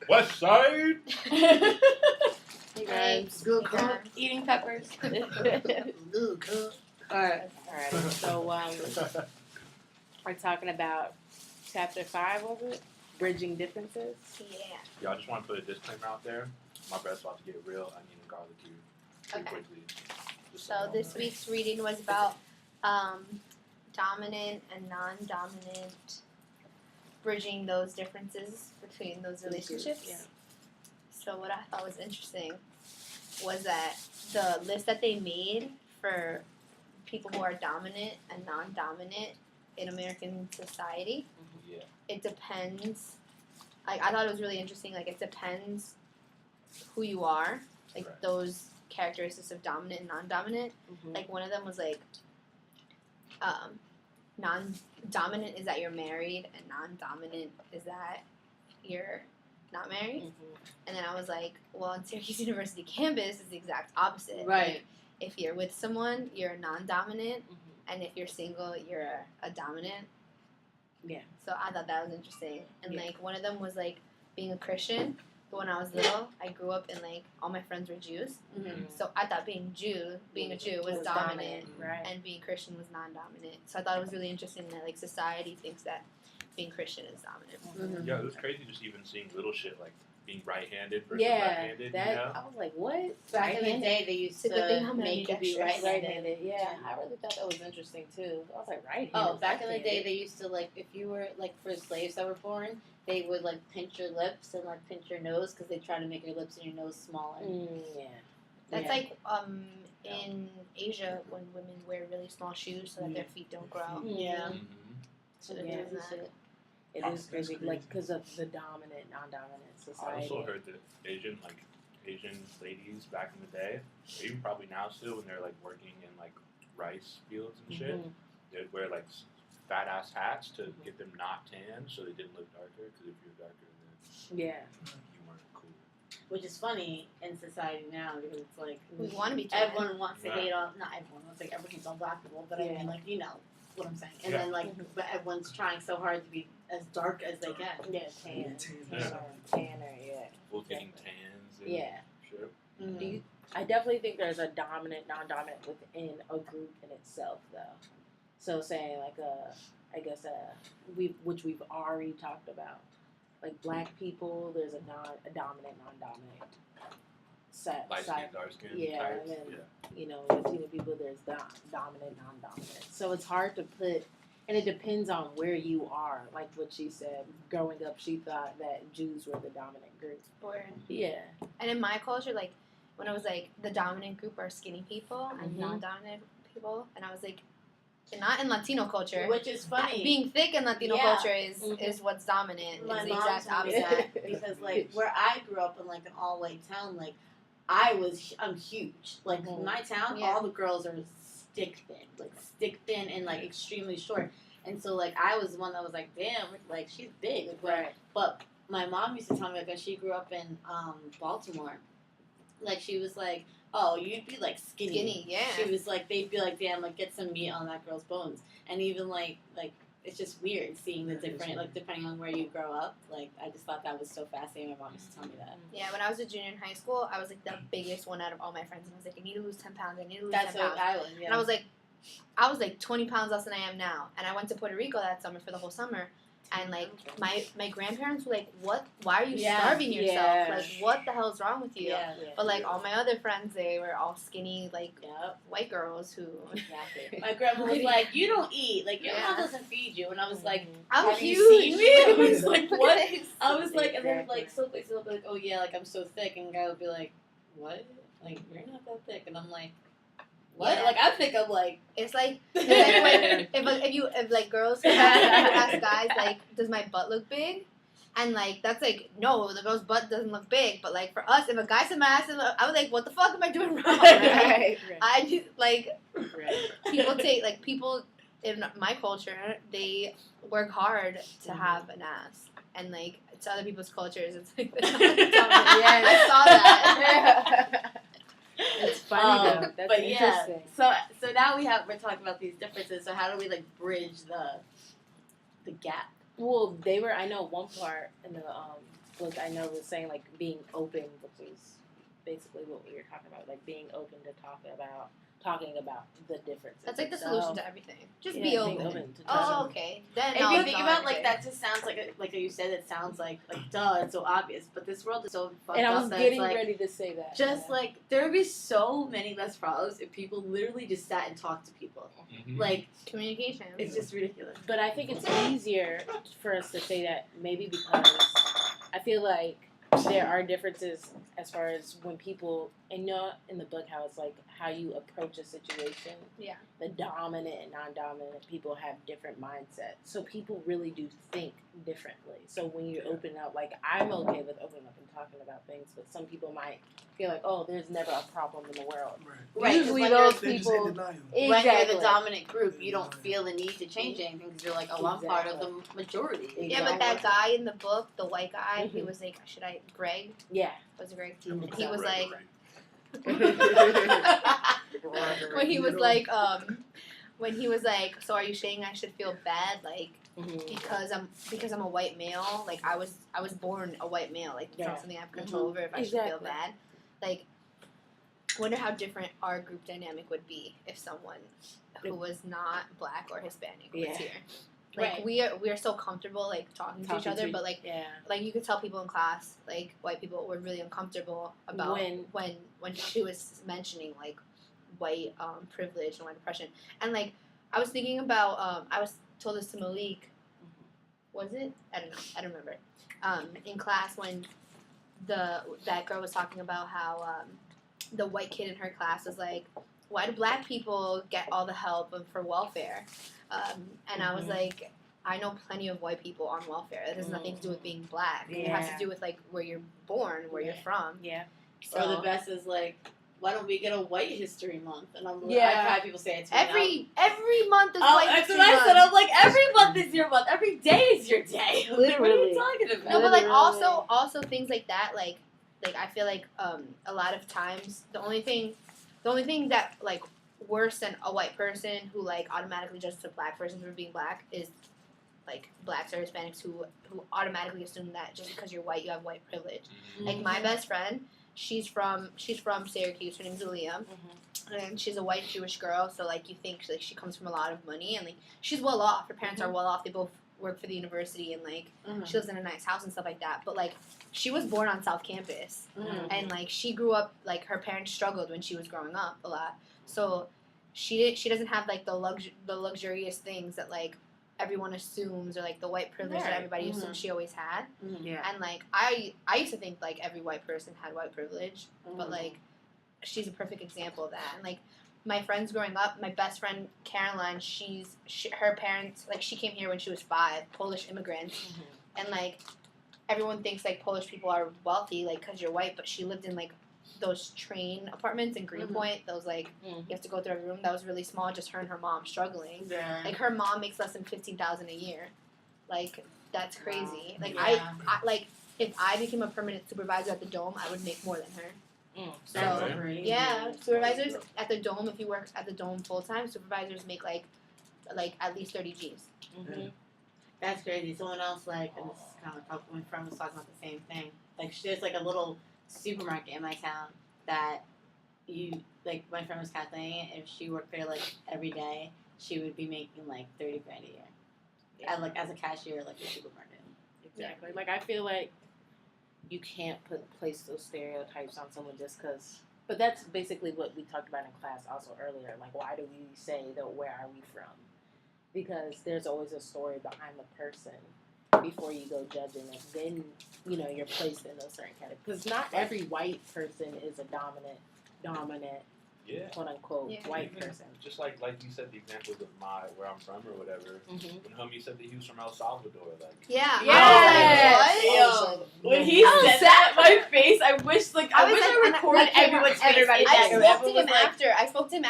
West Side. Hey guys, Good cook. eating peppers. Good cook. Alright. So we're talking about chapter 5 of it, bridging differences. Yeah. Y'all just want to put a disclaimer out there. My breath's about to get real. I need a garlic here. Pretty Okay. quickly. Just So y'all this know. week's reading was about dominant and non-dominant, bridging those differences between those relationships. Yeah. So what I thought was interesting was that the list that they made for people who are dominant and non-dominant in American society, Yeah. it depends. Like, I thought it was really interesting. Like, it depends who you are. Like, Right. those characteristics of dominant and non-dominant. Mm-hmm. Like, one of them was like, non-dominant is that you're married, and non-dominant is that you're not married. Mm-hmm. And then I was like, well, on Syracuse University campus, it's the exact opposite. Right. Like, if you're with someone, you're non-dominant, Mm-hmm. and if you're single, you're a dominant. Yeah. So I thought that was interesting. And Yeah. like, one of them was like being a Christian. But when I was little, I grew up and like all my friends were Jews. Mm-hmm. So I thought being a Jew was dominant, Right. and being Christian was non-dominant. So I thought it was really interesting that like society thinks that being Christian is dominant. Mm-hmm. Yeah, it was crazy just even seeing little shit like being right-handed versus Yeah, left-handed. that You know? I was like, what? Back in the Right-handed? day, they used It's a good thing to I'm make you be ambidextrous. right-handed. Yeah, I really thought that was interesting too. I was like, right. Oh, back in the day, they used to like if you were like for slaves that were born, they would like pinch your lips and like pinch your nose because they try to make your lips and your nose smaller. Yeah. That's Yeah. like in Asia when women wear really small shoes so that their feet don't grow. Yeah. Mhm. So Yeah. they're doing that. It Oh, is that's crazy, crazy. like because of the dominant, non-dominant I society. also heard that Asian ladies back in the day, even probably now still, when they're like working in like rice fields and shit, Mhm. they'd wear like fat ass hats to get them not tan, so they didn't look darker. Because if you're darker, then Yeah. you weren't cool. Which is funny in society now because it's like We want to be tan. everyone wants to Right. hate all. Not everyone wants like everyone hates all black people, but I Yeah. mean like you know what I'm saying. And Yeah. then like but everyone's trying so hard to be as dark as they can. Yeah, tan. Yeah. Tanner, yeah. People getting tans and Yeah. shit. Do you, I definitely think there's a dominant, non-dominant within a group in itself, though. So saying like which we've already talked about, like black people, there's a dominant, non-dominant set Light side. skin, dark skin Yeah, types. and then- Yeah. You know, Latino people, there's dominant, non-dominant. So it's hard to put, and it depends on where you are. Like what she said, growing up, she thought that Jews were the dominant group. Yeah. And in my culture, like when it was like the dominant group are skinny people and Mhm. non-dominant people, and I was like, not in Latino culture. Which is funny. Being thick in Latino Yeah. culture is Mhm. is what's dominant. My It's the mom exact told me opposite. that because like where I grew up in like an all white town, like I'm huge. Like Mhm. my town, Yeah. all the girls are stick thin and like extremely short. And so like I was the one that was like, damn, like she's big. Like, Right. But my mom used to tell me like when she grew up in Baltimore, like she was like, oh, you'd be like Skinny, yeah. She was like, they'd be like, damn, like get some meat on that girl's bones. And even like it's just weird seeing the That is different, like depending on where you grow up. Like I just thought that was so fascinating. My mom used to tell me that. Yeah, when I was a junior in high school, I was like the biggest one out of all my friends, and I was like, I need to lose 10 pounds. I need to lose That's 10 what pounds. I was. Yeah. And I was like 20 pounds less than I am now. And I went to Puerto Rico that summer for the whole summer. And like my grandparents were like, "What? Why are you Yeah. starving yourself? Yeah. Like, what the hell is wrong with you?" Yeah. But like all my other friends, they were all skinny, like Yep. white girls who. Exactly. My grandma was like, "You don't eat. Like your Yeah. mom doesn't feed you." And I was like, I'm "Have huge. you seen me?" I was like, Look "What?" at this. I was like, and then Exactly. like some places will be like, "Oh yeah, like I'm so thick," and the guy will be like, "What? Like you're not that thick?" And I'm like, "What?" Yeah. Like I think I'm like, It's like, if like girls ask guys like, "Does my butt look big?" And like that's like, no, the girl's butt doesn't look big. But like for us, if a guy said my ass, I was like, "What the fuck am I doing wrong?" Right? I just like people in my culture, they work hard to have an ass, and like to other people's cultures, it's like Yeah, I saw that. It's funny though. That's but yeah, interesting. so now we're talking about these differences. So how do we like bridge the gap? Well, they were. I know one part in the book I know was saying like being open, which is basically what we were talking about, like being open to talking about the differences. That's like the itself. solution to everything. Just Yeah, be being open. open to Oh, talking. okay. Then If I'll you think about acknowledge like it. that, just sounds like you said. It sounds like duh, it's so obvious. But this world is so fucked And I up was that getting it's like ready to say that. just yeah. like there would be so many less problems if people literally just sat and talked to people. Mm-hmm. Like Communication. it's just ridiculous. But I think it's easier for us to say that maybe because I feel like there are differences as far as when people, and you know in the book how it's like how you approach a situation. Yeah. The dominant and non-dominant people have different mindsets. So people really do think differently. So when you open up, like I'm okay with opening up and talking about things, but some people might feel like, oh, there's never a problem in the world. Right. Usually when those They just in people. denial. When you're Exactly. the dominant group, you don't feel the need to change anything because you're like, oh, I'm part of the majority. Yeah, but that guy in the book, the white guy, he Mhm. was like, Greg? Yeah. Was it Greg? Yeah, And he was Right, like, right. when he was like, so are you saying I should feel bad, like, Mhm. because I'm a white male, like I was born a white male, like it's Yeah. not something I have control over if I should feel Exactly. bad. Like, I wonder how different our group dynamic would be if someone who was not black or Hispanic was Yeah. here. Like Right. we are so comfortable like talking to each other, but like yeah. you could tell people in class, like white people were really uncomfortable about when she was mentioning like white privilege and white oppression. And like I was thinking about I was told this to Malik. Was it? I don't know. I don't remember. In class when that girl was talking about how the white kid in her class was like, why do black people get all the help for welfare? And I was like, I know plenty of white people on welfare. It has nothing to do with being black. It has to Yeah. do with like where you're born, where you're from. Yeah. So Or the best is like, why don't we get a White History Month? And I'm Yeah. I've had people say it to me. every month is Oh, White that's History what I said. Month. I'm like, every month is your month. Every day is your day. Like, what are Literally. you talking about? No, but like Literally. also things like that, like I feel like a lot of times the only thing that like worse than a white person who like automatically judges a black person for being black is like blacks or Hispanics who automatically assume that just because you're white you have white privilege. Like my best friend, she's from Syracuse. Her name's Aaliyah, and she's a white Jewish girl. So like you think like she comes from a lot of money and like she's well off. Her parents are well off. They both work for the university and like she lives in a nice house and stuff like that. But like she was born on South Campus and like she grew up like her parents struggled when she was growing up a lot. So she doesn't have like the luxurious things that like everyone assumes or like the white privilege that Right. everybody assumes she always had. Yeah. And like I used to think like every white person had white privilege, but like she's a perfect example of that. And like my friends growing up, my best friend Caroline, her parents like she came here when she was 5, Polish immigrants, and like everyone thinks like Polish people are wealthy like because you're white, but she lived in like those train apartments in Greenpoint. Those like you have to go through every room that was really small, just her and her mom struggling. Yeah. Like her mom makes less than $15,000 a year. Like that's crazy. Like Yeah. I like if I became a permanent supervisor at the Dome, I would make more than her. So That's crazy. yeah, supervisors at the Dome. If you work at the Dome full time, supervisors make like at least 30 G's. That's crazy. Someone else, like, and this is kind of like my friend was talking about the same thing. Like, there's like a little supermarket in my town that like, my friend was calculating it. If she worked there like every day, she would be making like $30,000 a year. Like as a cashier, like a supermarket. Exactly. Like I feel like you can't place those stereotypes on someone just because. But that's basically what we talked about in class also earlier. Like, why do we say that? Where are we from? Because there's always a story behind the person before you go judging it. Then you're placed in those certain categories. Because not every white person is a dominant, Yeah. quote unquote, Yeah. white Even person. Just like you said, the examples of where I'm from or whatever. When homie said that he was from El Salvador, like Yeah. Yes. Yo, I was like, when he no. said that, my face, I wish I was like- and recorded everyone's face. I Everyone spoke to was him like,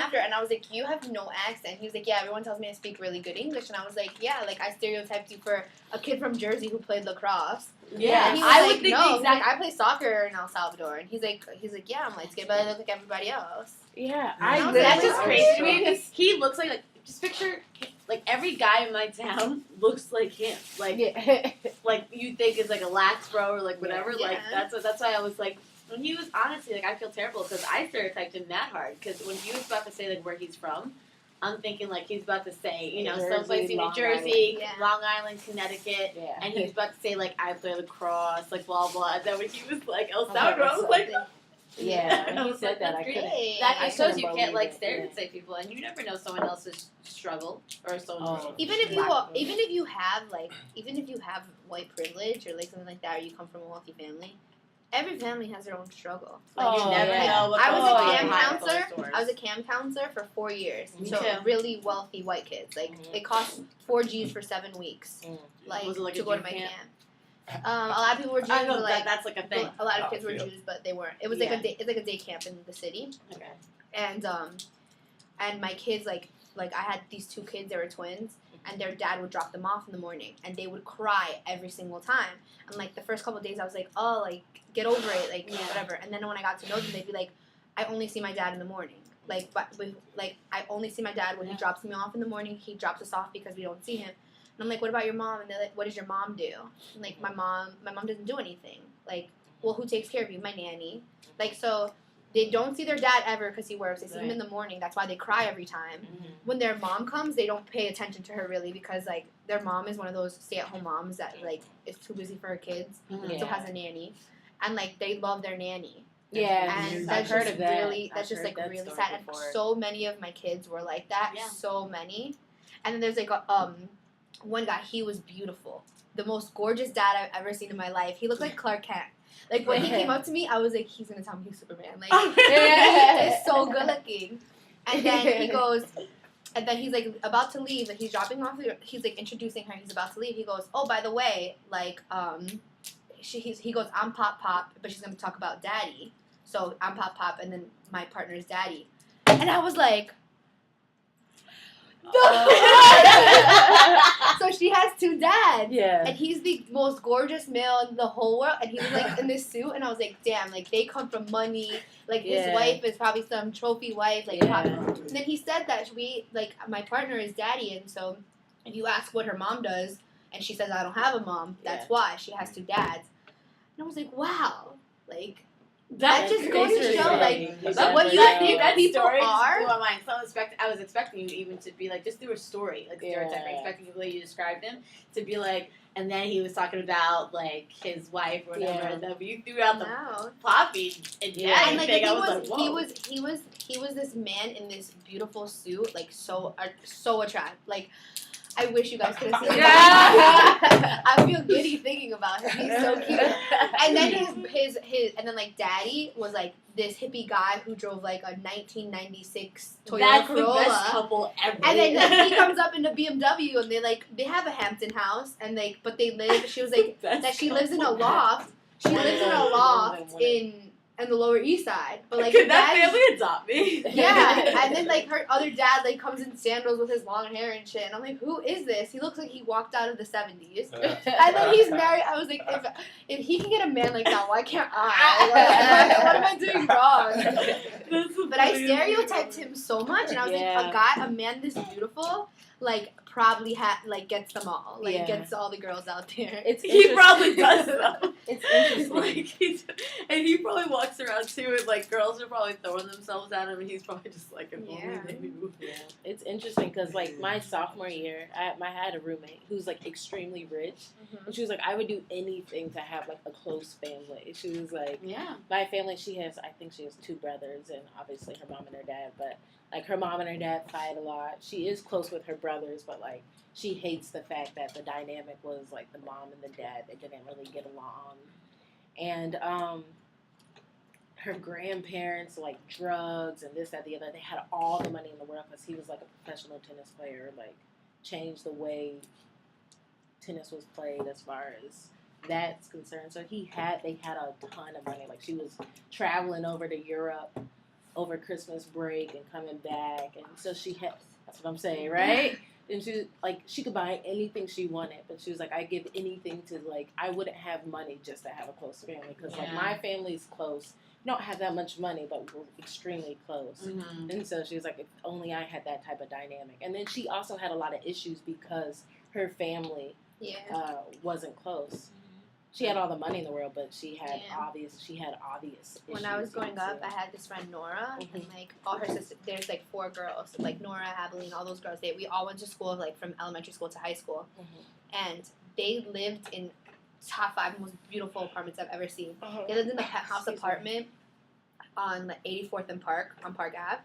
after, and I was like, "You have no accent." He was like, "Yeah, everyone tells me I speak really good English," and I was like, "Yeah, like I stereotyped you for a kid from Jersey who played lacrosse." Yeah, And he was I like, would think "No, the he's like, exact. I play soccer in El Salvador," and he's like, "Yeah, I'm light skinned, but I look like everybody else." Yeah, I That's literally just was crazy to me shocked. because he looks like just picture like every guy in my town looks like him. Like Yeah. like you think is like a lax bro or like whatever. Yeah. Like that's why I was like, when he was honestly like, I feel terrible because I stereotyped him that hard because when he was about to say like where he's from, I'm thinking like he's about to say, you know, Jersey, someplace in New Long Jersey, Island. Yeah. Long Island, Connecticut. Yeah. And he was about to say like I play lacrosse, like blah blah. And then when he was like El Okay, Salvador, I was like, Yeah, when I he was said like, that, that's I great. couldn't. That I just shows you couldn't can't like believe it, stereotype people, and you never know someone else's struggle or someone's. Oh. Even if you have white privilege or like something like that, or you come from a wealthy family, every family has their own struggle. Like, Oh, you never yeah. know what I was goes a on camp behind counselor. closed doors. I was a camp counselor for 4 years. Me so too. really wealthy white kids. Like Mhm. it cost 4 G's for 7 weeks. Mm. Like, Was it like to a go to Jew my camp? camp. A lot of people were Jews, I know but like that's like a thing. a lot of Oh, kids were yeah. Jews, but they weren't. It was like Yeah. it's like a day camp in the city. Okay. And my kids like I had these 2 kids, they were twins, and their dad would drop them off in the morning, and they would cry every single time. And like the first couple of days, I was like, oh, like get over it, like Yeah. whatever. And then when I got to know them, they'd be like, I only see my dad in the morning. Like, but like I only see my dad when he Yeah. drops me off in the morning. He drops us off because we don't see him. And I'm like, what about your mom? And they're like, what does your mom do? And like my mom doesn't do anything. Like, well, who takes care of you? My nanny. Like, so they don't see their dad ever because he works. They see him Right. in the morning. That's why they cry every time. Mm-hmm. When their mom comes, they don't pay attention to her really because like their mom is one of those stay-at-home moms that like is too busy for her kids, Mhm. Yeah. so has a nanny, and like they love their nanny. Yeah, And I've that's heard just of that. really that's I've just heard like that really story sad. And before. so many of my kids were like that. Yeah. So many. And then there's like one guy. He was beautiful, the most gorgeous dad I've ever seen in my life. He looked like Clark Kent. Like when he came up to me, I was like, he's gonna tell me he's Superman. Like he's so good looking. And then he goes, and then he's like about to leave, and he's dropping off. He's like introducing her. He's about to leave. He goes, oh, by the way, like he goes, I'm Pop Pop, but she's gonna talk about Daddy. So I'm Pop Pop, and then my partner's Daddy. And I was like, so she has 2 dads. Yeah. And he's the most gorgeous male in the whole world, and he was like in this suit, and I was like, damn, like they come from money. Like his Yeah. wife is probably some trophy wife, like. Yeah. And then he said that my partner is Daddy, and so if you ask what her mom does, and she says I don't have a mom, that's Yeah. why she has 2 dads. And I was like, wow, like That just goes to show, like, But what you think that people story are- just blew my mind. So I was expecting you even to be like, just do a story, like stereotyping, Yeah. expecting the way you described him to be like, and then he was talking about like his wife or whatever, Yeah. and then you threw out the no. poppy and Yeah. daddy And like thing. the I thing was was, like, whoa. he was this man in this beautiful suit, like so attractive. Like I wish you guys could have seen him. I feel giddy thinking about him. He's so cute. And then his and then like Daddy was like this hippie guy who drove like a 1996 Toyota That's Corolla. the best couple ever. And then like, he comes up in a BMW, and they have a Hampton house, and but they live. She was like that she lives in a loft. She lives in a loft in the Lower East Side. But like could that Daddy- family adopt me? yeah, and then like her other dad like comes in sandals with his long hair and shit, and I'm like, who is this? He looks like he walked out of the 70s. And then he's married. I was like, if he can get a man like that, why can't I? What am I doing wrong? But I stereotyped him so much, and I was Yeah. like, a man this beautiful, like probably gets them all, like Yeah. gets all the girls out there. It's He interesting. probably does though. It's interesting. And he probably walks around too, and like girls are probably throwing themselves at him, and he's probably just like, if only Yeah. they knew. Yeah, it's interesting because like my sophomore year, I had a roommate who's like extremely rich, and she was like, I would do anything to have like a close family. She was like, Yeah. my family, I think she has 2 brothers, and obviously her mom and her dad, but like her mom and her dad fight a lot. She is close with her brothers, but like she hates the fact that the dynamic was like the mom and the dad, they didn't really get along. And her grandparents, like drugs and this, that, the other, they had all the money in the world because he was like a professional tennis player, like changed the way tennis was played as far as that's concerned. So they had a ton of money. Like she was traveling over to Europe over Christmas break and coming back, and so that's what I'm saying, right? and she like she could buy anything she wanted, but she was like, I give anything to like I wouldn't have money just to have a close family because like Yeah. my family's close. We don't have that much money, but we're extremely close. Mm-hmm. And so she was like, if only I had that type of dynamic. And then she also had a lot of issues because her family Yeah. wasn't close. She had all the money in the world, but she had Yeah. obvious issues. When I was growing too. up, I had this friend Nora, and Mhm. like all her sisters. There's like 4 girls, like Nora, Abilene, all those girls. We all went to school like from elementary school to high school, and they lived in top 5 most beautiful apartments I've ever seen. They lived in the penthouse Excuse me. apartment on the 84th and Park on Park Ave,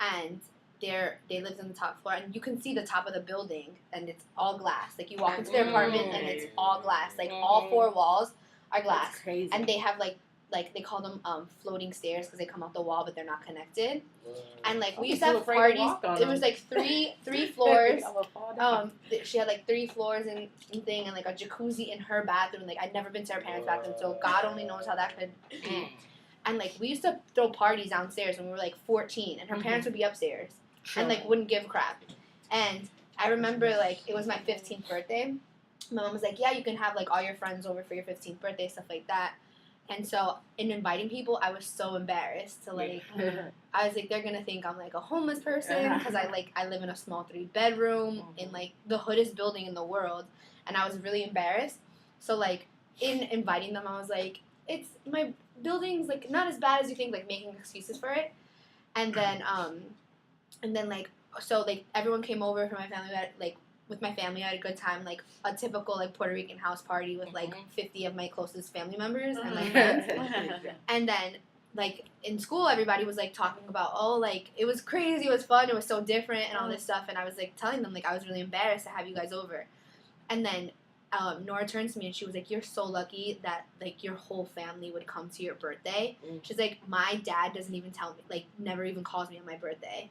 and they lived on the top floor, and you can see the top of the building, and it's all glass. Like you walk into their apartment, and it's all glass. Like all 4 walls are glass. That's crazy. And they have like they call them floating stairs because they come off the wall but they're not connected. And like we I'm used to too have afraid to parties. walk on It was them. like three floors. I would fall down. She had like 3 floors and thing, and like a jacuzzi in her bathroom. Like I'd never been to her parents' bathroom, so God only knows how that could be. And like we used to throw parties downstairs when we were like 14, and her parents would be upstairs and like wouldn't give a crap. And I remember like it was my 15th birthday. My mom was like, "Yeah, you can have like all your friends over for your 15th birthday, stuff like that." And so in inviting people, I was so embarrassed to like. I was like, they're gonna think I'm like a homeless person because I live in a small 3-bedroom in like the hoodest building in the world, and I was really embarrassed. So like in inviting them, I was like, it's my building's like not as bad as you think, like making excuses for it, and then like so like everyone came over for my family. We had, like with my family, I had a good time, like a typical like Puerto Rican house party with like 50 of my closest family members and like friends. And then, like, in school, everybody was, like, talking about, oh, like, it was crazy, it was fun, it was so different, and all this stuff. And I was, like, telling them, like, I was really embarrassed to have you guys over. And then Nora turns to me and she was like, you're so lucky that, like, your whole family would come to your birthday. She's like, my dad doesn't even tell me, like, never even calls me on my birthday.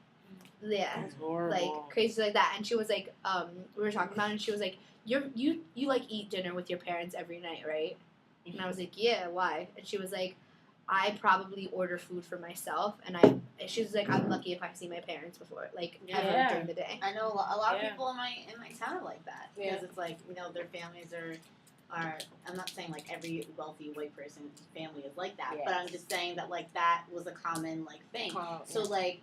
Yeah. That's horrible. Like, crazy like that. And she was like, we were talking about it, and she was like, you like, eat dinner with your parents every night, right? And I was like, yeah, why? And she was like, I probably order food for myself, and she was like, I'm lucky if I see my parents before, like, ever during the day. I know a lot of people in my town are like that because it's like, you know, their families are. I'm not saying like every wealthy white person's family is like that, but I'm just saying that like that was a common like thing. So like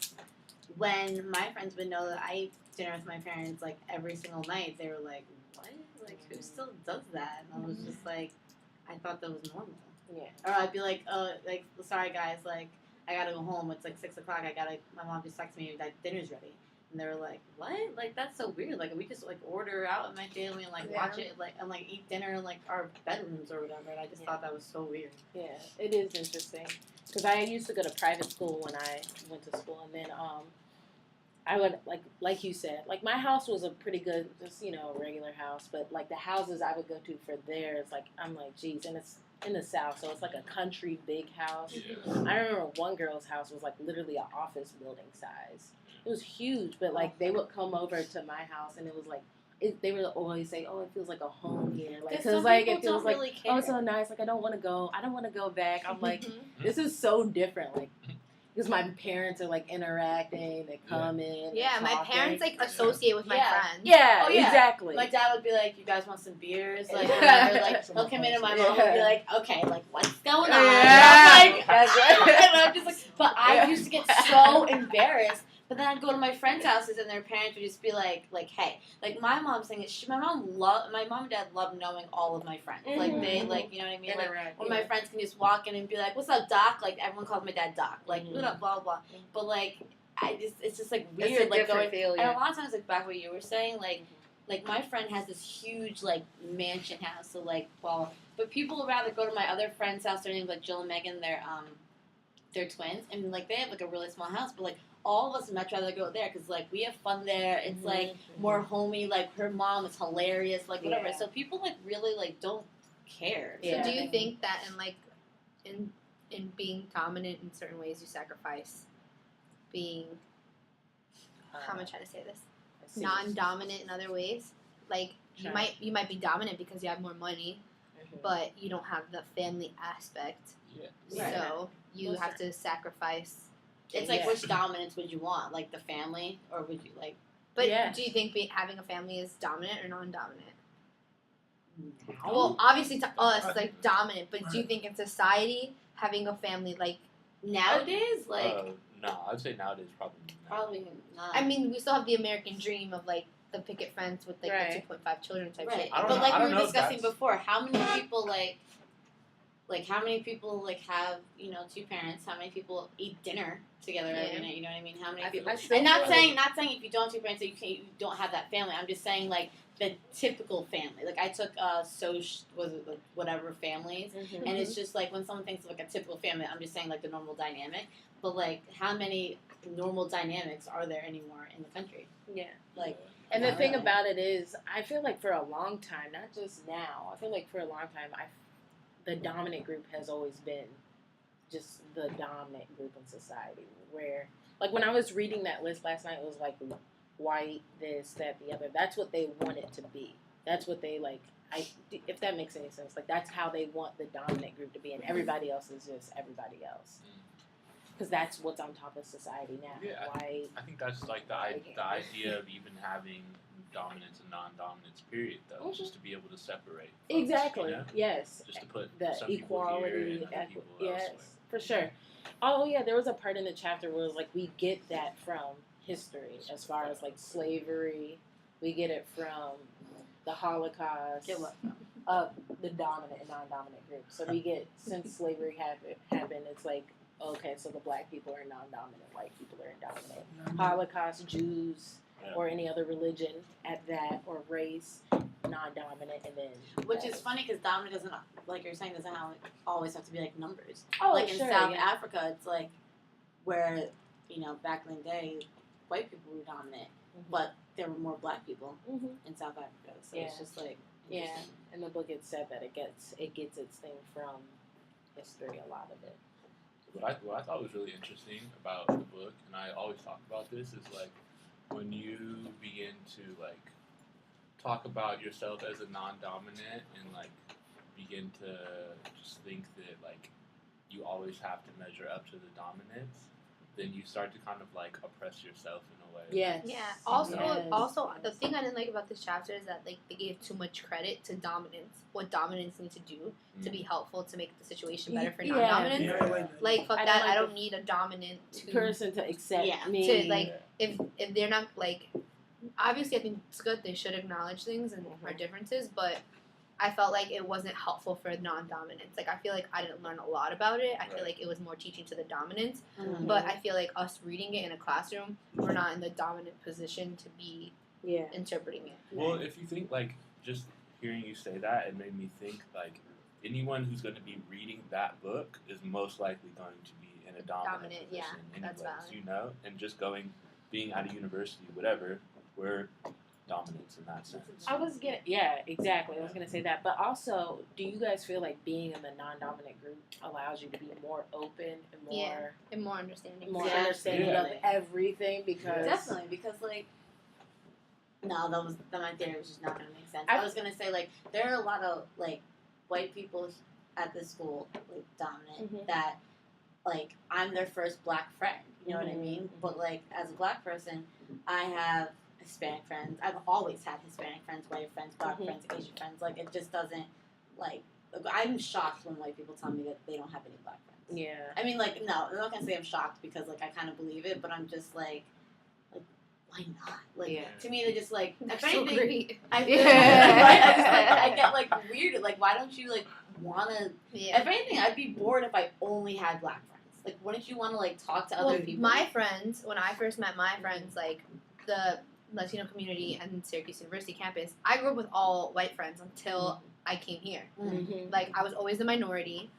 when my friends would know that I ate dinner with my parents like every single night, they were like, what? Like who still does that? And I was just like, I thought that was normal. Yeah. Or I'd be like, like, sorry guys, like, I gotta go home. It's like 6 o'clock. My mom just texted me that dinner's ready. And they were like, what? Like, that's so weird. Like, we just, like, order out with my family and, like, watch it, like, and, like, eat dinner in, like, our bedrooms or whatever. And I just thought that was so weird. Yeah, it is interesting. Because I used to go to private school when I went to school. And then I would, like you said, like, my house was a pretty good, just, you know, regular house. But, like, the houses I would go to for theirs, like, I'm like, geez. And it's in the South, so it's like a country big house. I remember one girl's house was like literally an office building size. It was huge, but like they would come over to my house and it was like they would always say, "Oh, it feels like a home here," like because like it feels like really oh, it's so nice. Like I don't want to go back. I'm like, this is so different. Like because my parents are like interacting, they come in. Yeah, my talking. parents like associate with my friends. Yeah, Oh, yeah. exactly. My dad would be like, you guys want some beers? Like, whatever. Like, he'll come in and my mom would be like, okay, like, what's going on? Yeah. And I'm like, That's right. and I'm just like, but I used to get so embarrassed. But then I'd go to my friends' houses and their parents would just be like, hey, like my mom's saying is my mom and dad love knowing all of my friends. Like they like, you know what I mean? Like when my friends can just walk in and be like, what's up, Doc? Like everyone calls my dad Doc. Like what up, blah blah. But like it's just like weird, like going. And a lot of times, like back what you were saying, like my friend has this huge like mansion house. So like, but people would rather go to my other friend's house. Their names like Jill and Megan. They're twins, and like they have like a really small house, but like. All of us would much rather go there because, like, we have fun there. It's, like, more homey. Like, her mom is hilarious. Like, whatever. So people, like, really, like, don't care. So do you think that in, like, in being dominant in certain ways, you sacrifice being, how am I trying to say this? Non-dominant in other ways? Like, you might be dominant because you have more money, but you don't have the family aspect. Yeah. So you have to sacrifice. It's like, which dominance would you want? Like, the family? Or would you, like... But Yes. do you think having a family is dominant or non-dominant? Now? Well, obviously to us, like dominant. But do you think in society having a family, like, Nowadays, No, I'd say nowadays probably not. probably not. I mean, we still have the American dream of like the picket fence with like Right. the 2.5 children type Right, shit. I don't but know- like I we don't were know if discussing that's- before, how many people how many people have two parents? How many people eat dinner together every Yeah. night? You know what I mean? How many I people? still And not feel saying if you don't have two parents, that you don't have that family. I'm just saying like the typical family. Like I took whatever families, Mhm. and it's just like when someone thinks of like a typical family, I'm just saying like the normal dynamic. But like how many normal dynamics are there anymore in the country? Yeah. Like. And the Not thing really. about it is, I feel like for a long time, not just now, I feel like for a long time, the dominant group has always been just the dominant group in society. Where, like, when I was reading that list last night, it was like white, this, that, the other. That's what they want it to be. That's what they like. If that makes any sense, like that's how they want the dominant group to be, and everybody else is just everybody else. Because that's what's on top of society now. Yeah. White. I think that's like the idea of even having dominance and non-dominance, period, though, Mhm. just to be able to separate. folks, Exactly. you know? Yes. Just to put The some people here equality, and other people yes, elsewhere. for sure. Oh yeah, there was a part in the chapter where it was like we get that from history, as far as like slavery, we get it from the Holocaust, Get what? the dominant and non-dominant group. So we get since slavery happened, it's like okay, so the black people are non-dominant, white people are dominant. Holocaust, Jews, Yeah. or any other religion at that or race, non-dominant, and then Which is funny because dominant doesn't, like you're saying, doesn't always have to be like numbers. oh Like in sure, South yeah. Africa, it's like where back in the day, white people were dominant, Mhm. but there were more black people Mhm. in South Africa. So Yeah. it's just like Yeah, interesting. in the book it said that it gets its thing from history, a lot of it. What I thought was really interesting about the book, and I always talk about this, is like when you begin to like talk about yourself as a non-dominant and like begin to just think that like you always have to measure up to the dominance, then you start to kind of like oppress yourself in a way. Yes. Yeah. Also, Yes. the thing I didn't like about this chapter is that like they gave too much credit to dominance. What dominance need to do to be helpful to make the situation better for Yeah. non-dominant. Yeah, I like that. Like fuck I don't that. like I the don't need a dominant to person to accept Yeah. me. to like if they're not like obviously I think it's good they should acknowledge things and our differences, but I felt like it wasn't helpful for non-dominance. Like I feel like I didn't learn a lot about it. I feel Right. like it was more teaching to the dominance. Mhm. But I feel like us reading it in a classroom, we're not in the dominant position to be yeah. interpreting it. Well, if you think like just hearing you say that, it made me think like anyone who's going to be reading that book is most likely going to be in a dominant Dominant, yeah, position that's anyways, valid. and just being at a university, whatever, we're dominance in that sense. Exactly. I was gonna say that, but also, do you guys feel like being in the non-dominant group allows you to be more open and more Yeah. And more understanding. more Yeah, understanding yeah. of everything? Because Definitely, because like, no, that my theory was just not gonna make sense. I- I was gonna say like there are a lot of like white people at this school, like dominant, Mhm. that like I'm their first black friend. You know what I Mhm. mean? But like as a black person, I have Hispanic friends. I've always had Hispanic friends, white friends, black Mhm. friends, Asian friends. Like it just doesn't like. I'm shocked when white people tell me that they don't have any black friends. yeah. I mean, like, no, I'm not gonna say I'm shocked because, like, I kind of believe it, but I'm just like, why not? Like, Yeah. to me, they're just like, That's if so anything, great. I, Yeah. right? I just like, I get like weirded. Like, why don't you like wanna? Yeah. If anything, I'd be bored if I only had black friends. Like, wouldn't you want to like talk to Well, other people? my friends, when I first met my friends, like the Latino community and Syracuse University campus, I grew up with all white friends until I came here. Mm. Mhm. Like I was always the minority,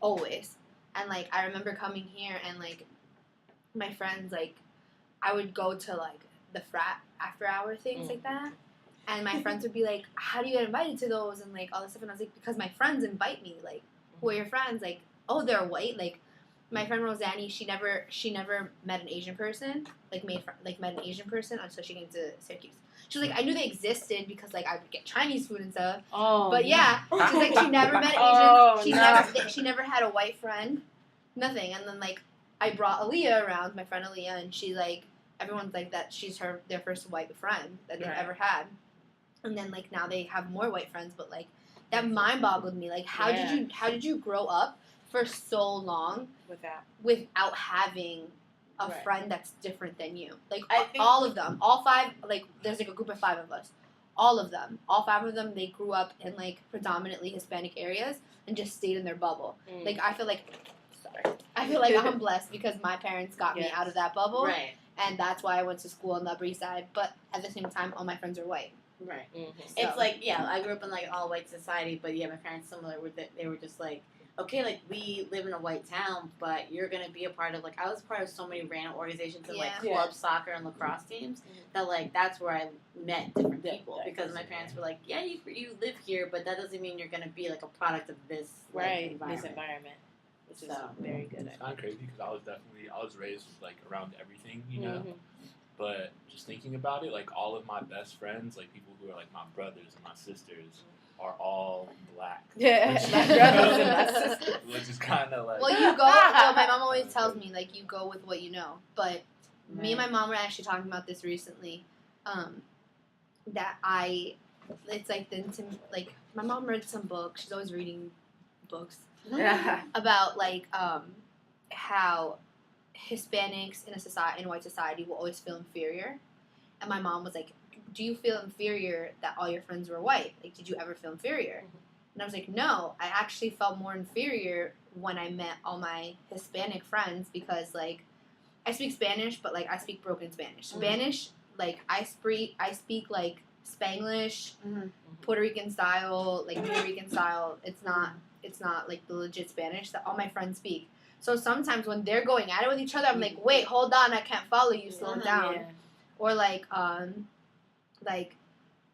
always. And like I remember coming here and like my friends, like I would go to like the frat after hour things like that, and my friends would be like, "How do you get invited to those?" and like all this stuff, and I was like, "Because my friends invite me." Like, who are your friends? Like, oh, they're white. Like, my friend Rosanny, she never met an Asian person. Like met an Asian person until she came to Syracuse. She was like, I knew they existed because like I would get Chinese food and stuff. Oh, But yeah, she's like she never met Asian. Oh, She never had a white friend, nothing. And then like I brought Aaliyah around, my friend Aaliyah, and she like everyone's like that she's their first white friend that they've Right. ever had, and then like now they have more white friends, but like that mind boggled me. Like how did you grow up for so long without having a Right. friend that's different than you? Like I think- all of them, all 5, like there's like a group of 5 of us. All 5 of them, they grew up in like predominantly Hispanic areas and just stayed in their bubble. Mm. Like I feel like I'm blessed because my parents got me Yes. out of that bubble, Right. and that's why I went to school on the Upper East Side. But at the same time, all my friends are white. Right. Mhm. It's So- like, yeah, I grew up in like all white society, but yeah, my parents similar. They were just like, okay, like we live in a white town, but you're gonna be a part of like I was part of so many random organizations and like Yeah. club soccer and lacrosse teams that like that's where I met different people because my parents were like, yeah, you live here, but that doesn't mean you're gonna be like a product of this like, Right, environment. this environment, which is So- very good. It's kind of crazy because I was raised like around everything, you know. Mhm. But just thinking about it, like all of my best friends, like people who are like my brothers and my sisters, are all black. Yeah, Which- my brothers and my sisters. Which is kind of like. Well, you go. Well, my mom always tells me like you go with what you know. But me and my Right. mom were actually talking about this recently. That it's like like my mom read some book. She's always reading books about like how Hispanics in white society will always feel inferior. And my mom was like, "Do you feel inferior that all your friends were white? Like, did you ever feel inferior?" And I was like, "No, I actually felt more inferior when I met all my Hispanic friends because like I speak Spanish, but like I speak broken Spanish. Spanish, like I speak like Spanglish, Mhm. Puerto Rican style, like Puerto Rican style. It's not like the legit Spanish that all my friends speak. So sometimes when they're going at it with each other, I'm like, wait, hold on, I can't follow you, slow down. Yeah. Or like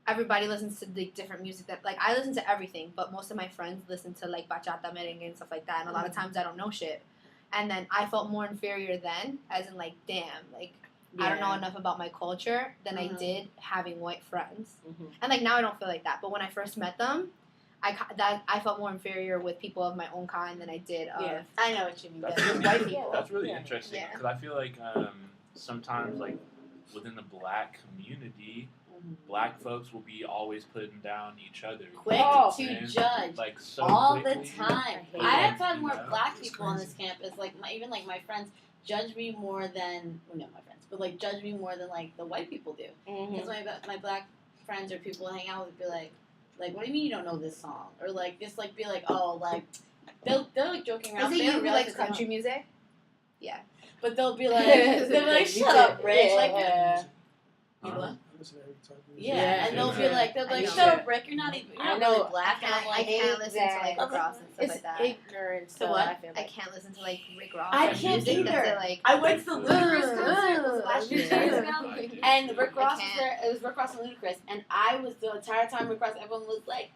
everybody listens to the different music that like I listen to everything, but most of my friends listen to like bachata, merengue, and stuff like that. And a lot of times I don't know shit. And then I felt more inferior then, as in like, damn, like I don't know enough about my culture than I did having white friends. Mhm. And like now I don't feel like that, but when I first met them, I felt more inferior with people of my own kind than I did of Yeah. I know what you mean. That's Yeah. really, white people. That's really Yeah. interesting Yeah. because I feel like sometimes like within the black community, black folks will be always putting down each other. Quick Oh, to man. judge. Like so all quickly. the time. I hate I have that. had more You know? black It's people on crazy. this campus. Like even like my friends judge me more than well, not my friends, but like judge me more than like the white people do. Because Mhm. my black friends or people I hang out with be like, what do you mean you don't know this song? Or like just like be like, oh, like they're like joking around. Is They it don't you who realize likes that they don't- country music? But they'll be like, shut up, Rich. Like, Yeah. you what? I listen to every type of music. Yeah, Yeah. and they'll be like, I know. shut up, Rick. You're not even, you're I not know. really black. And I'm I like, can't listen to like exactly. Rick Ross and stuff It's like that. ignorant. So what? I feel I like. can't listen to like Rick Ross. I or can't music either. that's, like, I went to the Ludacris concert Ugh. last year, 2 Yeah. years ago. And Rick Ross was can't. there. It was Rick Ross and Ludacris, and I was the entire time Rick Ross. Everyone was like,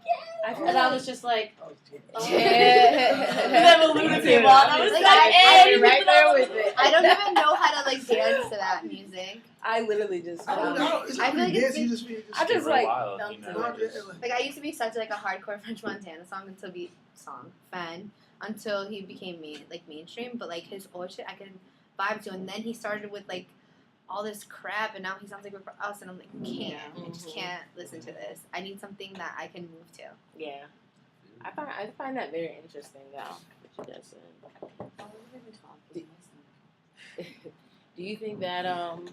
I feel and I like- was just like, Oh, oh. Yeah. And then when Luda came on, I was Like, like, I'm right there with it. I don't even know how to like dance to that music. I literally just. I don't know. It's I not feel really like dance. it's- You just be. I just Super like. wild, don't you do know, it. just- Like I used to be such like a hardcore French Montana fan until he became mainstream. But like his old shit, I could vibe to, and then he started with like all this crap, and now he sounds like Rick Ross, and I'm like, I just Mhm. can't listen to this. I need something that I can move to. Yeah. I find that very interesting though. What you just said. Do you think that let me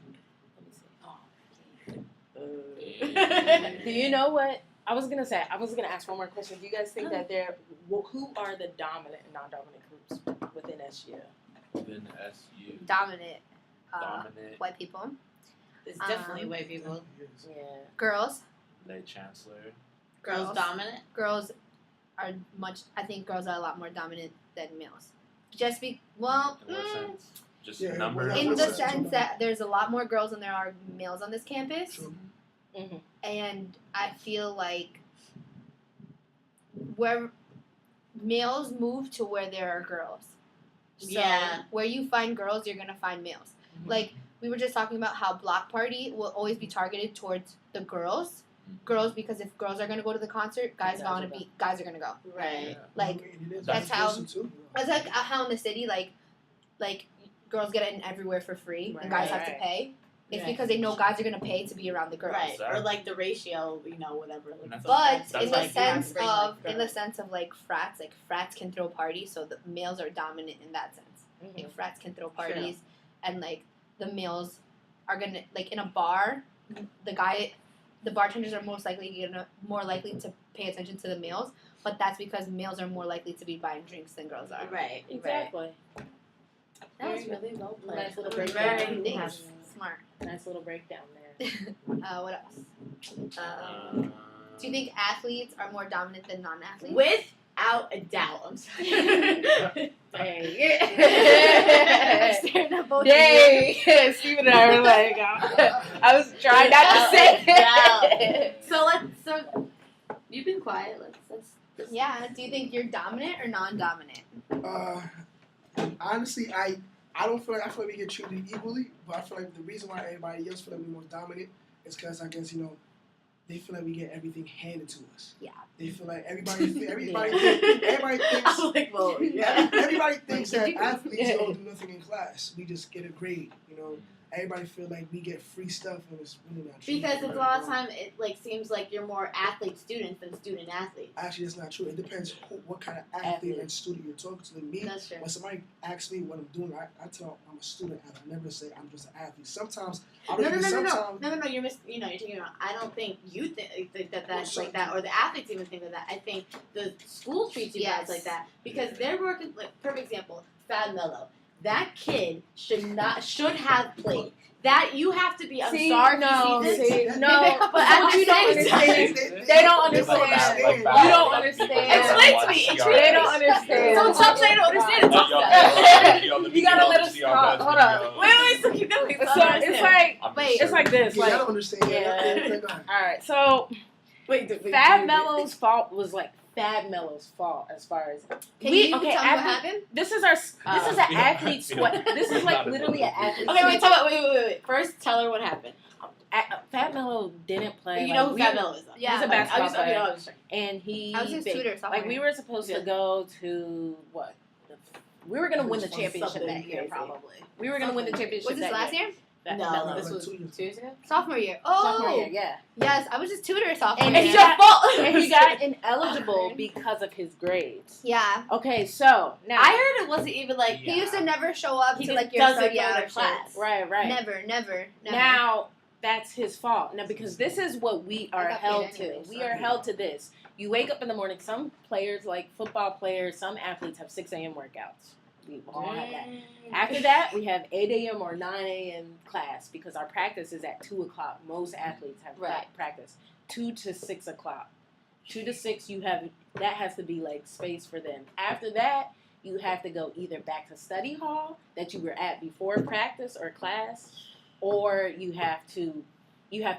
see. Do you know what I was gonna say? I was gonna ask one more question. Do you guys think that who are the dominant and non-dominant groups within SU? Within SU, Dominant dominant, white people, It's definitely white people. Yeah. girls. lay chancellor. Girls dominant. Girls are I think girls are a lot more dominant than males. Just In what mm, sense? Just Yeah, number. well, in What's the that? sense that there's a lot more girls than there are males on this campus. True. Mm-hmm. And I feel like where males move to where there are girls. So Yeah. where you find girls, you're gonna find males. Like we were just talking about how Block Party will always be targeted towards the girls. Girls, because if girls are gonna go to the concert, guys are gonna go. Right. Like, I mean, it is that's education, how- too. It's like how in the city, like girls get in everywhere for free and guys have to Right. pay. It's Right. because they know guys are gonna pay to be around the girls. Right, Exactly. or like the ratio, whatever. Like, That's- But That's in like the you sense bring, of like, in the sense of like frats can throw parties, so the males are dominant in that sense. Like frats can throw parties, and like the males are gonna like in a bar, the bartenders are more likely to pay attention to the males, but that's because males are more likely to be buying drinks than girls are. Right, Exactly. That was really well played. Nice little Very breakdown. nice. Smart. Nice little breakdown there. What else? Do you think athletes are more dominant than non-athletes? Without a doubt, I'm sorry. I'm staring at both of you. Dang. Steven and I were like, I was trying not to say it. So you've been quiet. Let's Yeah. Do you think you're dominant or non-dominant? Honestly, I don't feel like we get treated equally, but I feel like the reason why everybody else feel like we're more dominant is because I guess they feel like we get everything handed to us. Yeah. They feel like everybody I'm thinks like, well, yeah. everybody thinks that Did you- athletes don't do nothing in class. We just get a grade. Everybody feel like we get free stuff and it's really not true. Because it's a lot of time it seems like you're more athlete students than student athletes. Actually, that's not true. It depends what kind of athlete and student you're talking to. Like me, That's true. when somebody asks me what I'm doing, I tell them I'm a student athlete. I never say I'm just an athlete. Sometimes No, you're taking it wrong. I don't think you think that that's like that, or the athletes even think that. I think the school treats you guys like that because they're working. Like, perfect example, Fad Mello. That kid should have played. That you have to be. I'm sorry, no, you see this. no, but at you the don't same time, understand. They don't understand. You don't understand. Explain to me. They don't understand. Don't stop saying you don't understand. Talk You gotta let us talk. Hold on. Wait, so keep going. So it's like it's like this. Yeah, I Like, don't understand. Yeah. Go ahead. all right, so wait. Fab Mello's fault was like Fab Mello's fault as far as Can you tell me what athlete- happened? This is an athlete sweat. This is like literally an athlete. Okay, wait. Tell me. Wait. First, tell her what happened. Fab Mello didn't play. You know who like, Fab Mello is, though. Yeah. He's a basketball player. I was And he I was his tutor. like we were supposed to go to what? We were gonna win the championship Something that year, crazy. probably. We were gonna win the championship. Was this that last year? Fab No, Mello. this was 2 years. 2 years ago. Sophomore year. Sophomore Oh, year, yeah. yes. I was his tutor sophomore And year. it's your fault. And he got ineligible because of his grades. Yeah. Okay, so now I heard it wasn't even like He used to never show up He to just like your doesn't study go to hour class. shits. right. Never. Now that's his fault. Now because this is what we are got paid held to. anyway, We so- are held to this. You wake up in the morning. Some players, like football players, some athletes have 6 a.m. workouts. We all have that. After that, we have 8 a.m. or 9 a.m. class because our practice is at 2 o'clock. Most athletes have Right. practice 2 to 6 o'clock. 2 to 6, that has to be like space for them. After that, you have to go either back to study hall that you were at before practice or class, or you have to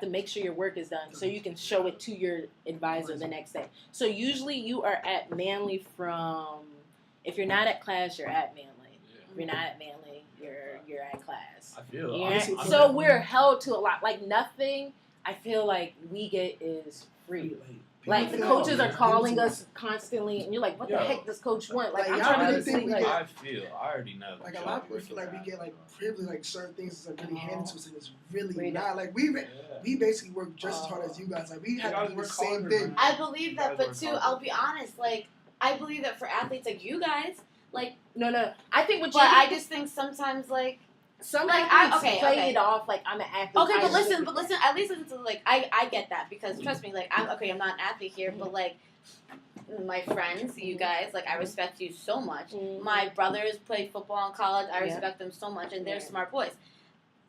make sure your work is done so you can show it to your advisor the next day. So usually you are at Manly from, if you're not at class, you're at Manly. If you're not at Manly, you're at class. I feel. Yeah. honestly, So we're held to a lot. Like nothing I feel like we get is free. Like the People coaches feel are calling like- us constantly, and you're like, "What the Yo. heck does coach want?" Like Like, I'm y'all trying to really think see. we Like, get- I feel. I already know. Like a lot of people feel like we get like privilege, like certain things is like really handed to us, and it's really We not. Like we basically work just as hard as you guys. Like we have to do the same thing. I believe that, You guys but work too, hard. I'll be honest. Like I believe that for athletes like you guys, like, no. I think what but you. I just think sometimes like. some like, athletes okay, play okay. it off like I'm an athlete. Okay, I but should listen, be. at least listen to like I get that because trust me, like I'm not an athlete here, but like my friends, you guys, like I respect you so much. Mhm. My brothers played football in college. I Yeah. respect them so much, and they're Yeah. smart boys.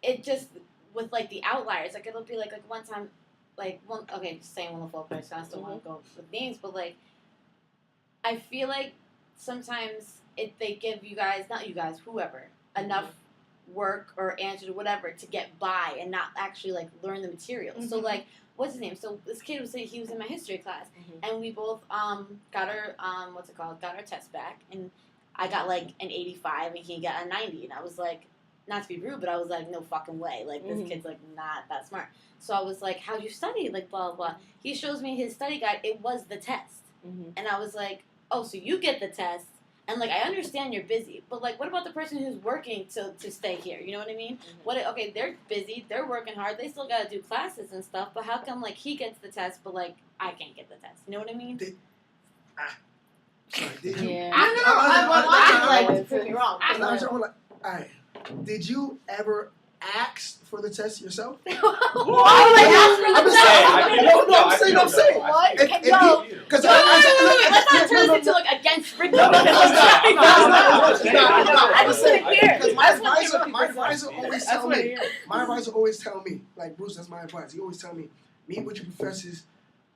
It just with like the outliers, like it'll be like one time, like one just saying one of the football players. So I still want to go with names, but like I feel like sometimes if they give you guys, not you guys, whoever, enough work or answers or whatever to get by and not actually like learn the material. So Mhm. like what's his name? So this kid was saying he was in my history class Mhm. and we both got our got our test back and I got like an 85 and he got a 90 and I was like, not to be rude, but I was like, no fucking way. Like this Mhm. kid's like not that smart. So I was like, how'd you study? Like blah blah blah. He shows me his study guide, it was the test. Mhm. And I was like, oh, so you get the test And like I understand you're busy, but like what about the person who's working to stay here? You know what I mean? Okay, they're busy, they're working hard, they still gotta do classes and stuff, but how come like he gets the test but like I can't get the test? You know what I mean? Sorry, did you? Yeah. I don't know. Like prove me wrong. Alright. Did you ever ask for the test yourself? Why would I ask for the test? I'm saying. What? Because Let's not turn this into like against Rick. I just sit here. Because my advisor always tell me. My advisor always tell me, like Bruce, that's my advice. He always tell me, meet with your professors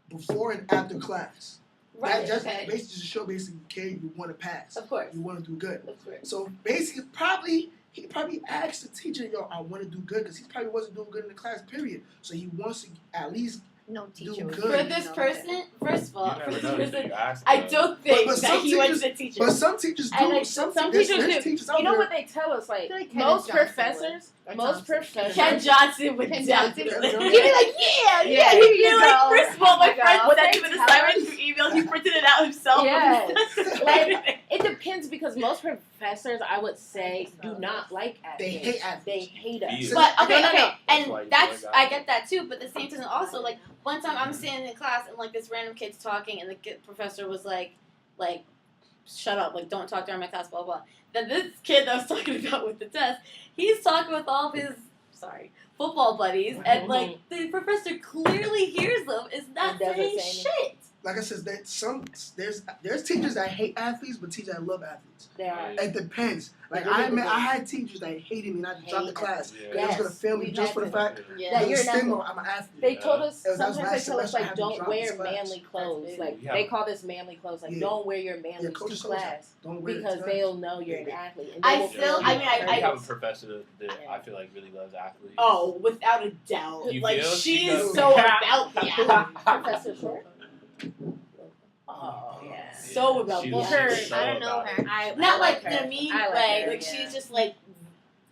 before and after class. Right. That's Okay. basically to show okay, you want to pass. Of course. You want to do good. Of course. So basically, he probably asked the teacher, yo, I want to do good, because he probably wasn't doing good in the class, period. So he wants to at least No teacher do would good. For this person, first of all, You for never this know until person, you ask I them. don't think But that some he went to teachers- the teacher. But some teachers do. And, like, some some there's teachers do. teachers out You know there. what they tell us? Like, I feel like most Kenneth Johnson professors, would. Or most Thompson. professors. Ken Johnson would Ken definitely. Johnson. He'd be like, yeah, Yeah. here you You're go. like, First of all, my Oh my friend God. sent him an They tell assignment us- through email. He printed it out himself. Yes. Like, it depends because most professors, I would say, do not like athletes. They hate athletes. They hate us. Yeah. But okay, No, no, no. okay, That's why and you that's like I get that too. But the same time, also like one time I'm standing in class and like this random kid's talking, and the professor was like, shut up, like don't talk during my class, blah blah. Then this kid that I was talking about with the test, he's talking with all of his football buddies, and like the professor clearly hears them, is not And doesn't saying say shit. Like I said, there's teachers that hate athletes, but teachers that love athletes. They are. It depends. Like It really I depends. had teachers that hated me, and I had to drop the Hate class. Yeah. They was gonna Yes, fail me we've just had for the to. fact Yeah. That that you're the an stigma. athlete. I'm an athlete. They told us, That was sometimes last they tell us, semester, I like, had to don't drop wear this class. manly clothes. big. Like, Yeah. they call this manly clothes. Like, Yeah. don't wear your manly Yeah, coaches to told us class Don't wear it because to they'll know you're an Yeah. athlete. And they I will still- feel I you. mean, I- We have a professor that Yeah. I feel like really loves athletes. Oh, without a doubt. You like feel? she She is does. so about the athlete. Professor Short? Oh yeah. So about She the Well, was her- athlete. so I don't know about her. it. I Not like her. in a mean I like way. her, Like yeah. she's just like.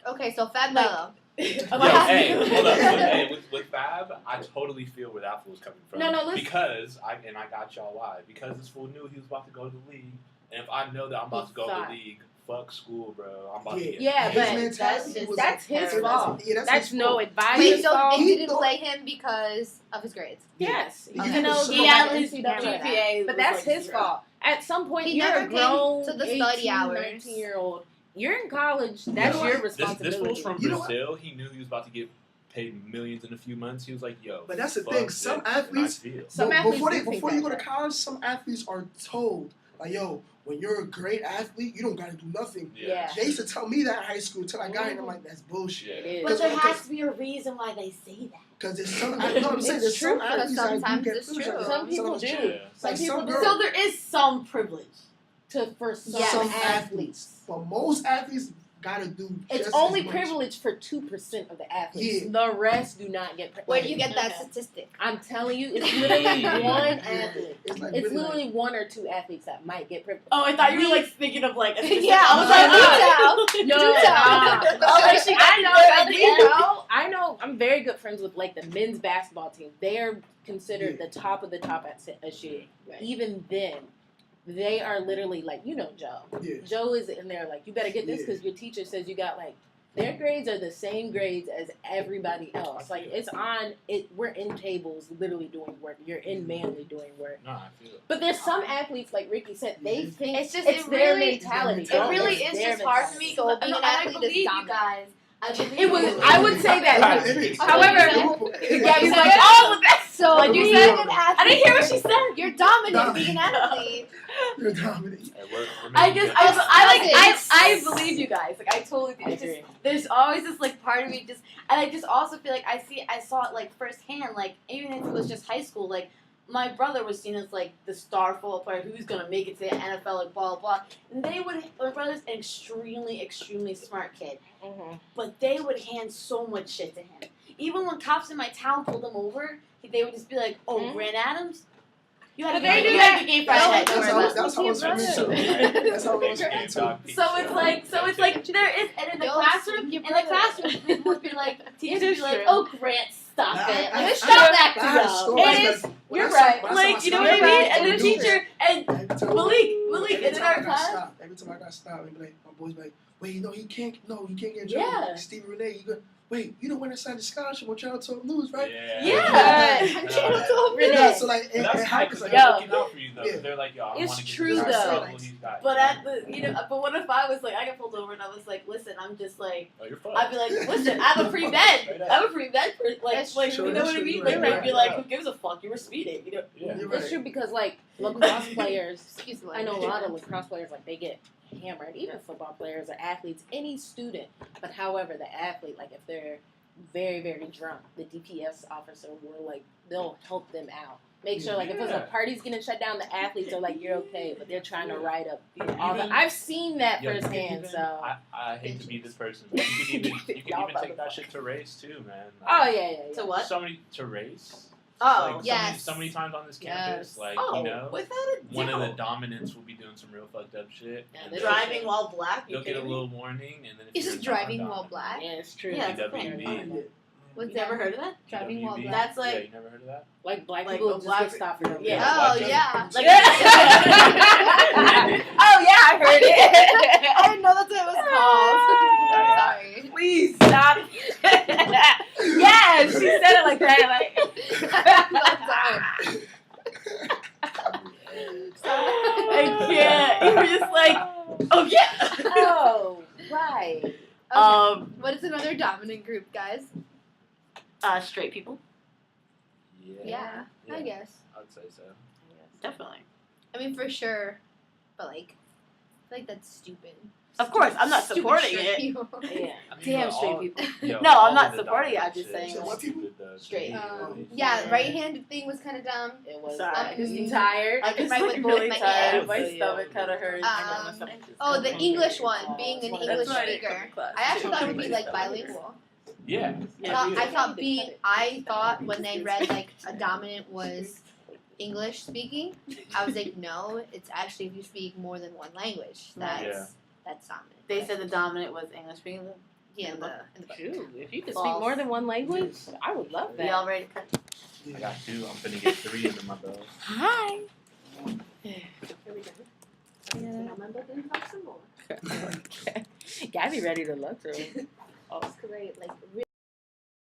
Okay, so Fat Like- Bello. Yo, hey, hold up. Hey, with Fab, I totally feel where that fool's coming from. No, listen. Because I got y'all why. Because this fool knew he was about to go to the league, and if I know that I'm about to go to thought. the league, fuck school, bro. I'm about to get. Yeah, His but mentality was- that's his Yeah, fault. yeah, that's That's his no fault. advice. Wait, so fault. you He didn't thought- play him because of his grades? Yes, Yeah. even though He had his his GPA. GPA. But was that's like his 0. fault. At some point, He you're never a came grown to the 18, study hours. 19-year-old. You're in college. That's know your what? This responsibility. fool's from You know what? Brazil. He knew he was about to get paid millions in a few months. He was like, yo. But that's the fuck thing, this, some and I athletes- feel. Some athletes do think before you go to that. college, some athletes are told, like, yo, when you're a great athlete, you don't gotta do nothing. Yeah. They used to tell me that in high school until I got here, and I'm like, that's bullshit. Yeah. It is. But there Because- has to be a reason why they say that. Because there's some, I know what I'm saying, It's there's true, some but athletes that sometimes do get it's privilege. true. like Some that. people of do. us Yeah. Some Like, people some do. girls- So there is some privilege. For some Yes. Some athletes. athletes. But most athletes gotta do It's just only as much. privilege for 2% of the athletes. Yeah. The rest do not get privilege. Where do you get that Okay. statistic? I'm telling you, it's literally one Yeah. athlete. It's like It's really literally one or two athletes that might get privilege. Oh, I thought you were like thinking of like. A Yeah, I was like, No, Do tell. nah. like, she got I know, the and idea. you know, I know. I'm very good friends with like the men's basketball team. They are considered the top of the top at shooting. Right. Even then, they are literally like, you know, Joe. Yeah. Joe is in there like, you better get this Yeah. because your teacher says you got like. Their grades are the same grades as everybody else. Like it's on it. We're in tables, literally doing work. You're in manly doing work. No, I feel it. But there's some athletes, like Ricky said, they Yeah. think It's just- it's it their really- mentality. It It really It's is their just hard for mentality. me. So But being an I athlete is believe you dominant. guys. I believe It was. you. I would say that. It is. However, Yeah, you You said said all of that. So What'd you being say? an athlete, I didn't hear what she said. You're dominant Dominant. being an athlete. You're dominant. Hey, we're I making just, good- I believe you guys. Like, I totally do. I It's just, agree. there's always this, like, part of me just, and I just also feel like I saw it, like, firsthand, like, even if it was just high school, like, my brother was seen as, like, the star football player who's gonna make it to the NFL, like, blah, blah, blah. And my brother's an extremely, extremely smart kid, Mhm. but they would hand so much shit to him. Even when cops in my town pulled him over, they would just be like, oh, Mhm. Grant Adams? You had But a they game, do you had that- a game No, Friday night, That's don't worry how about it. that's how it's Keep meant to. running. That's how it's Game meant to. dog pizza. So it's like there is, and in the Yo, classroom, sneak your in the brother. classroom, people would be like, teachers would is be like, true. oh, Grant, stop Nah, it, I- like, I- stop acting I had up. stories It is, that- when you're I saw- right. when I saw like, my you know son- what I mean? You're And the right. teacher, and Every time- Malik, every and in time our I got class, stopped, every time I got stopped, and be like, my boys be like, wait, he can't get in trouble. Yeah. Stevie Renee, you go, wait, you the one that signed the scholarship on Channel 12 News, right? Yeah. Channel 12 Renee. Yeah, so like, But that's it hype happens because like, they're Yo. looking out for you though. Yeah. They're like, yo, I It's want to get true, this guy though. trouble he's got. But at the, but what if I was like, I got pulled over and I was like, listen, I'm just like, oh, you're fucked. I'd be like, listen, I have a free bed. I have a free bed for like, That's like true. you know That's what I true. mean? You're Like right. they'd be like, who gives a fuck? You were speeding, you know? Yeah. You're It's right. true because like lacrosse players, Excuse me. I know a lot of lacrosse players like they get hammered. Even football players or athletes, any student. But however, the athlete, like if they're very very drunk, the DPS officer will like they'll help them out. Make sure like if it's a Yeah. party's getting shut down, the athletes are like you're okay, but they're trying to write up Yeah. all the. I've seen that Yeah, you can firsthand. even- So. I hate to be this person, but you can even Y'all take that shit to race too, man. Oh yeah. So what? So many to race. Oh, like, yes. so many times on this campus, Yes. like Oh, you know, without a one of the doubt. dominants will be doing some real fucked up shit. Yeah, and they're they'll- Driving while black. You They'll get a kidding me? little warning, and then if Is you're it a driving while non-dominant- black? Yeah, it's true. Yeah, it's a thing. BWB. What's You never heard of that? Driving while BWB. black. That's like- yeah, you never heard of that? Like black Like people a just black- get stopped for no Yeah. reason. Oh Black yeah. Like, Oh yeah, I heard it. I didn't know that's what it was called. Sorry. Please stop. Yeah, she said it like that. Like I can't. You were just like, oh yeah. oh, right. Okay. What is another dominant group, guys? Straight people. Yeah, I guess. I'd say so. Definitely. I mean, for sure, but like, I feel like that's stupid. Of course, I'm not Stupid supporting straight it. people. Yeah. I mean, Damn but straight all- people. yo, No, all I'm not of the supporting it, I'm dominant just shit saying, is like- stupid, though. Straight. Yeah, Yeah. right-handed thing was kind of dumb. It was. Sorry. I'm just tired. I'm just Right like with both really my tired. hands. My Yeah. stomach kind of hurts. Oh, the English one, being an That's English why I didn't come speaker. to class, I actually too. thought it would be like bilingual. Yeah. I thought when they read like a dominant was English speaking, I was like, no, it's actually if you speak more than one language. That's Yeah. that's dominant. They said the dominant was English speaking. Yeah, in the book. Shoot, if you could False. speak more than one language, I would love that. Y'all ready to cut? I got 2. I'm finna get 3 into my belt. Hi. Gabby ready to look through. It's great, like